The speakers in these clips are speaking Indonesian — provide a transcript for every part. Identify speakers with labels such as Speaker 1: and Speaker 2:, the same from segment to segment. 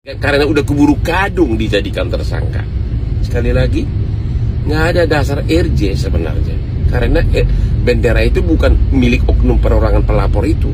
Speaker 1: Karena udah keburu kadung dijadikan tersangka. Sekali lagi, nggak ada dasar RJ sebenarnya. Karena bendera itu bukan milik oknum perorangan pelapor itu.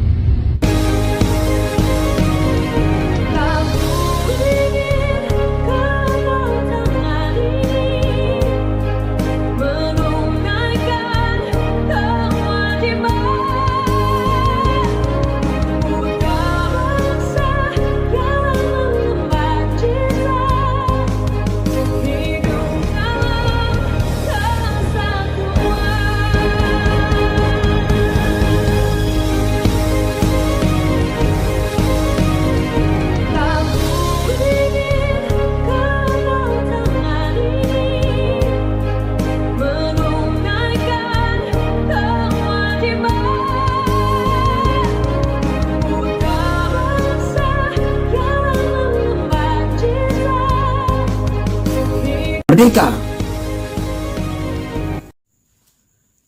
Speaker 2: Merdeka.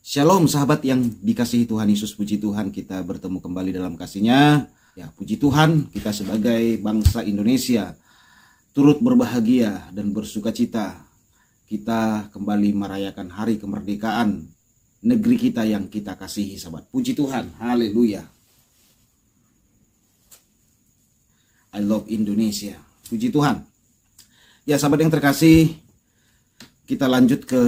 Speaker 2: Shalom sahabat yang dikasihi Tuhan Yesus, puji Tuhan kita bertemu kembali dalam kasih-Nya. Ya, puji Tuhan kita sebagai bangsa Indonesia turut berbahagia dan bersuka cita. Kita kembali merayakan hari kemerdekaan negeri kita yang kita kasihi sahabat. Puji Tuhan, haleluya. I love Indonesia. Puji Tuhan. Ya sahabat yang terkasih, kita lanjut ke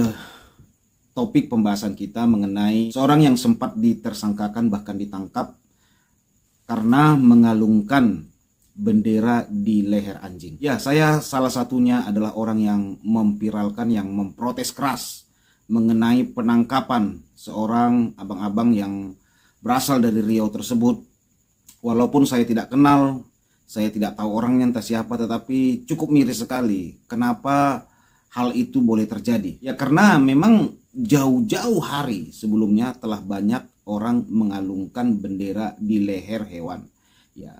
Speaker 2: topik pembahasan kita mengenai seorang yang sempat ditersangkakan bahkan ditangkap karena mengalungkan bendera di leher anjing. Ya, saya salah satunya adalah orang yang memviralkan, yang memprotes keras mengenai penangkapan seorang abang-abang yang berasal dari Riau tersebut. Walaupun saya tidak kenal, saya tidak tahu orangnya entah siapa, tetapi cukup miris sekali. Kenapa hal itu boleh terjadi? Ya karena memang jauh-jauh hari sebelumnya telah banyak orang mengalungkan bendera di leher hewan. Ya,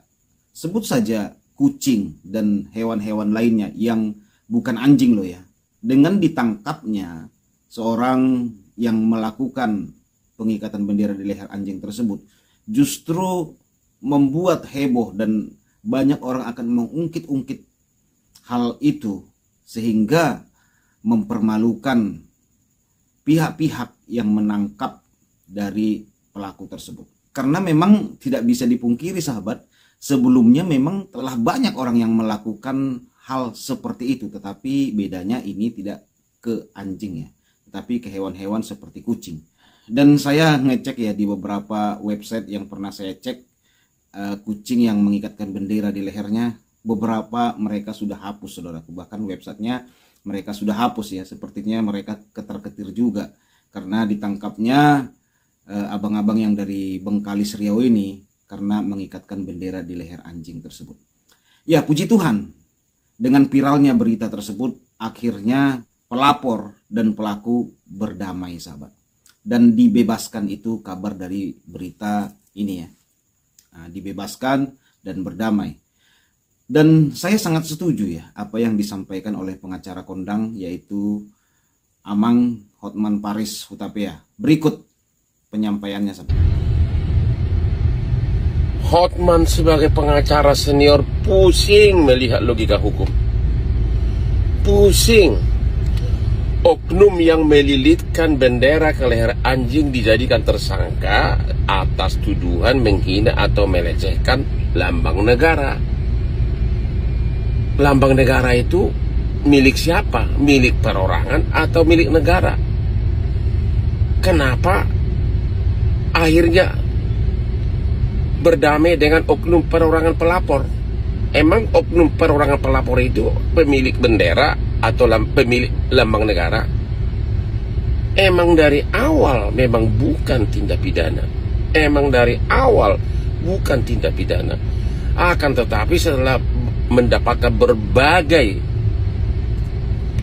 Speaker 2: sebut saja kucing dan hewan-hewan lainnya yang bukan anjing loh ya. Dengan ditangkapnya seorang yang melakukan pengikatan bendera di leher anjing tersebut justru membuat heboh dan banyak orang akan mengungkit-ungkit hal itu sehingga mempermalukan pihak-pihak yang menangkap dari pelaku tersebut. Karena memang tidak bisa dipungkiri sahabat, sebelumnya memang telah banyak orang yang melakukan hal seperti itu, tetapi bedanya ini tidak ke anjing ya, tetapi ke hewan-hewan seperti kucing. Dan saya ngecek ya di beberapa website yang pernah saya cek, kucing yang mengikatkan bendera di lehernya, beberapa mereka sudah hapus saudaraku, bahkan websitenya mereka sudah hapus ya. Sepertinya mereka ketar-ketir juga karena ditangkapnya abang-abang yang dari Bengkalis Riau ini karena mengikatkan bendera di leher anjing tersebut. Ya puji Tuhan, dengan viralnya berita tersebut akhirnya pelapor dan pelaku berdamai sahabat, dan dibebaskan. Itu kabar dari berita ini ya, dibebaskan dan berdamai. Dan saya sangat setuju ya apa yang disampaikan oleh pengacara kondang, yaitu Amang Hotman Paris Hutapea. Berikut penyampaiannya.
Speaker 1: Hotman sebagai pengacara senior pusing melihat logika hukum. Pusing. Oknum yang melilitkan bendera ke leher anjing dijadikan tersangka atas tuduhan menghina atau melecehkan lambang negara. Lambang negara itu milik siapa? Milik perorangan atau milik negara? Kenapa akhirnya berdamai dengan oknum perorangan pelapor? Emang oknum perorangan pelapor itu pemilik bendera atau pemilik lambang negara? Emang dari awal memang bukan tindak pidana. Emang dari awal bukan tindak pidana. Akan tetapi setelah mendapatkan berbagai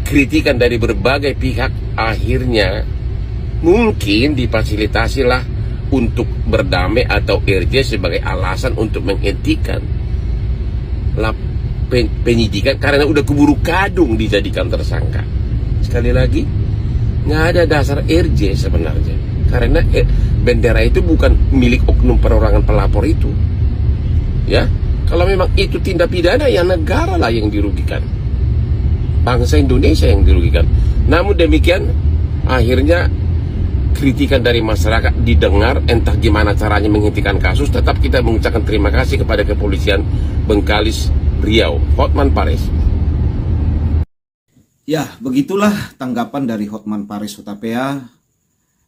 Speaker 1: kritikan dari berbagai pihak, akhirnya mungkin difasilitasilah untuk berdamai atau RJ sebagai alasan untuk menghentikan penyidikan karena udah keburu kadung dijadikan tersangka. Sekali lagi, nggak ada dasar RJ sebenarnya, karena bendera itu bukan milik oknum perorangan pelapor itu. Ya, Kalau memang itu tindak pidana, ya negara lah yang dirugikan, bangsa Indonesia yang dirugikan. Namun demikian, akhirnya kritikan dari masyarakat didengar, entah gimana caranya menghentikan kasus. Tetap kita mengucapkan terima kasih kepada kepolisian Bengkalis Riau, Hotman Paris.
Speaker 2: Ya, begitulah tanggapan dari Hotman Paris Hutapea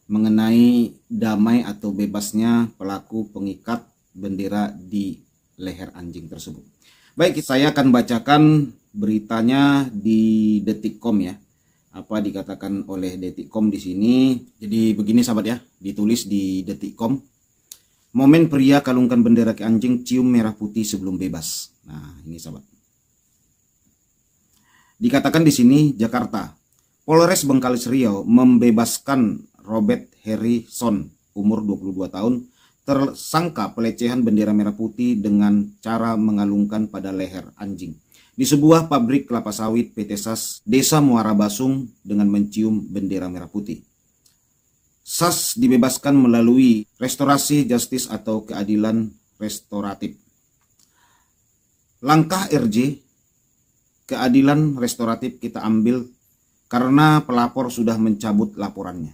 Speaker 2: mengenai damai atau bebasnya pelaku pengikat bendera di leher anjing tersebut. Baik, saya akan bacakan beritanya di Detikcom ya. Apa dikatakan oleh Detikcom di sini? Jadi begini sahabat ya, ditulis di Detikcom. Momen pria kalungkan bendera ke anjing cium merah putih sebelum bebas. Nah, ini sahabat. Dikatakan di sini Jakarta. Polres Bengkalis Riau membebaskan Robert Harrison umur 22 tahun tersangka pelecehan bendera merah putih dengan cara mengalungkan pada leher anjing di sebuah pabrik kelapa sawit PT SAS Desa Muara Basung dengan mencium bendera merah putih. SAS dibebaskan melalui restorasi justice atau keadilan restoratif. Langkah RJ keadilan restoratif kita ambil karena pelapor sudah mencabut laporannya.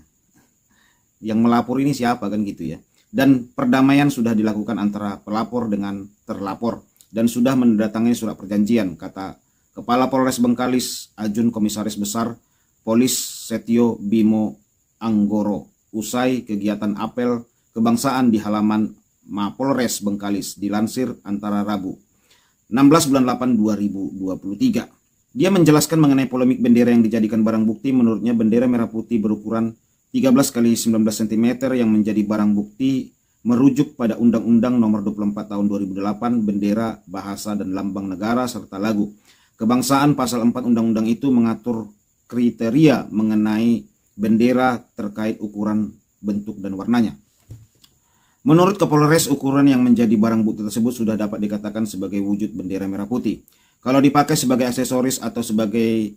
Speaker 2: Yang melapor ini siapa kan gitu ya. Dan perdamaian sudah dilakukan antara pelapor dengan terlapor dan sudah menandatangani surat perjanjian, kata Kepala Polres Bengkalis Ajun Komisaris Besar Polis Setio Bimo Anggoro usai kegiatan apel kebangsaan di halaman Mapolres Bengkalis dilansir antara Rabu 16 bulan 8 2023. Dia menjelaskan mengenai polemik bendera yang dijadikan barang bukti. Menurutnya bendera merah putih berukuran 13 x 19 cm yang menjadi barang bukti merujuk pada Undang-Undang Nomor 24 Tahun 2008 Bendera, Bahasa dan Lambang Negara serta Lagu Kebangsaan. Pasal 4 Undang-Undang itu mengatur kriteria mengenai bendera terkait ukuran, bentuk dan warnanya. Menurut Kapolres, ukuran yang menjadi barang bukti tersebut sudah dapat dikatakan sebagai wujud bendera merah putih. Kalau dipakai sebagai aksesoris atau sebagai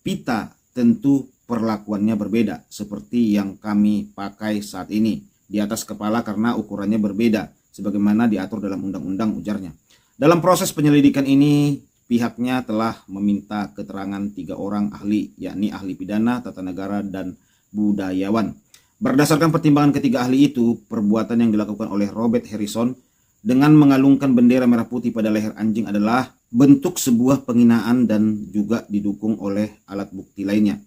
Speaker 2: pita, tentu perlakuannya berbeda, seperti yang kami pakai saat ini di atas kepala karena ukurannya berbeda, sebagaimana diatur dalam undang-undang, ujarnya. Dalam proses penyelidikan ini, pihaknya telah meminta keterangan 3 orang ahli, yakni ahli pidana, tata negara, dan budayawan. Berdasarkan pertimbangan ketiga ahli itu, perbuatan yang dilakukan oleh Robert Harrison dengan mengalungkan bendera merah putih pada leher anjing adalah bentuk sebuah penghinaan dan juga didukung oleh alat bukti lainnya.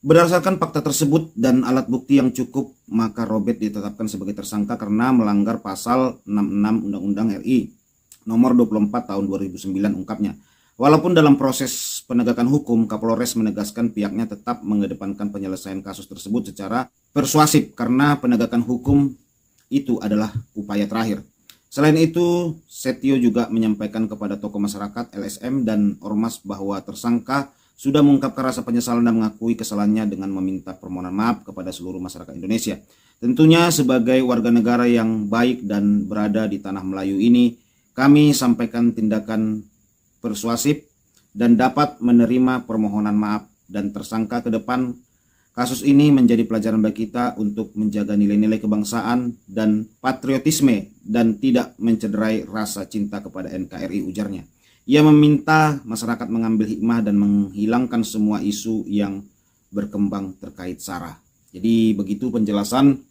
Speaker 2: Berdasarkan fakta tersebut dan alat bukti yang cukup, maka Robert ditetapkan sebagai tersangka karena melanggar pasal 66 Undang-Undang RI nomor 24 tahun 2009, ungkapnya. Walaupun dalam proses penegakan hukum, Kapolres menegaskan pihaknya tetap mengedepankan penyelesaian kasus tersebut secara persuasif karena penegakan hukum itu adalah upaya terakhir. Selain itu, Setio juga menyampaikan kepada tokoh masyarakat, LSM, dan Ormas bahwa tersangka sudah mengungkapkan rasa penyesalan dan mengakui kesalahannya dengan meminta permohonan maaf kepada seluruh masyarakat Indonesia. Tentunya sebagai warga negara yang baik dan berada di tanah Melayu ini, kami sampaikan tindakan persuasif dan dapat menerima permohonan maaf dan tersangka ke depan. Kasus ini menjadi pelajaran bagi kita untuk menjaga nilai-nilai kebangsaan dan patriotisme dan tidak mencederai rasa cinta kepada NKRI, ujarnya. Ia meminta masyarakat mengambil hikmah dan menghilangkan semua isu yang berkembang terkait SARA. Jadi begitu penjelasan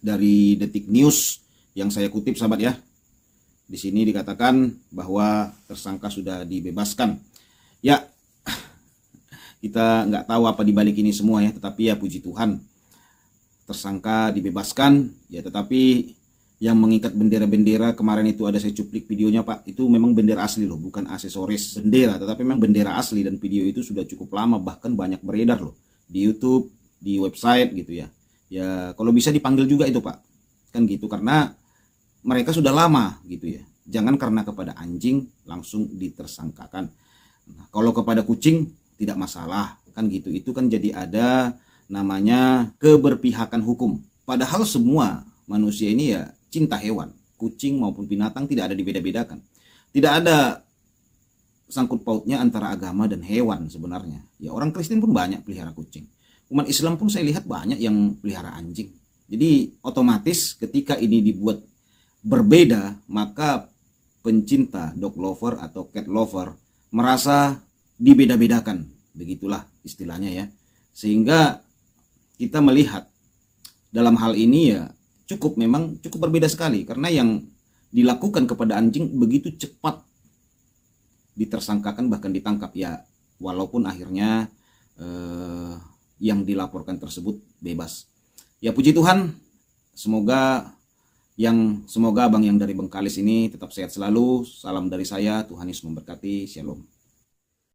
Speaker 2: dari Detik News yang saya kutip, sahabat ya. Di sini dikatakan bahwa tersangka sudah dibebaskan. Ya, kita nggak tahu apa dibalik ini semua ya, tetapi ya puji Tuhan tersangka dibebaskan. Ya, tetapi yang mengikat bendera-bendera kemarin itu ada saya cuplik videonya Pak, itu memang bendera asli loh, bukan aksesoris bendera, tetapi memang bendera asli dan video itu sudah cukup lama, bahkan banyak beredar loh di YouTube, di website gitu ya. Ya kalau bisa dipanggil juga itu Pak, kan gitu, karena mereka sudah lama gitu ya. Jangan karena kepada anjing langsung ditersangkakan. Nah, kalau kepada kucing tidak masalah, kan gitu. Itu kan jadi ada namanya keberpihakan hukum. Padahal semua manusia ini ya cinta hewan, kucing maupun binatang tidak ada dibeda-bedakan. Tidak ada sangkut pautnya antara agama dan hewan sebenarnya. Ya orang Kristen pun banyak pelihara kucing. Umat Islam pun saya lihat banyak yang pelihara anjing. Jadi otomatis ketika ini dibuat berbeda, maka pencinta dog lover atau cat lover merasa dibeda-bedakan, begitulah istilahnya ya. Sehingga kita melihat dalam hal ini ya memang cukup berbeda sekali, karena yang dilakukan kepada anjing begitu cepat ditersangkakan bahkan ditangkap ya, walaupun akhirnya yang dilaporkan tersebut bebas. Ya puji Tuhan, semoga abang yang dari Bengkalis ini tetap sehat selalu. Salam dari saya, Tuhan Yesus memberkati. Shalom.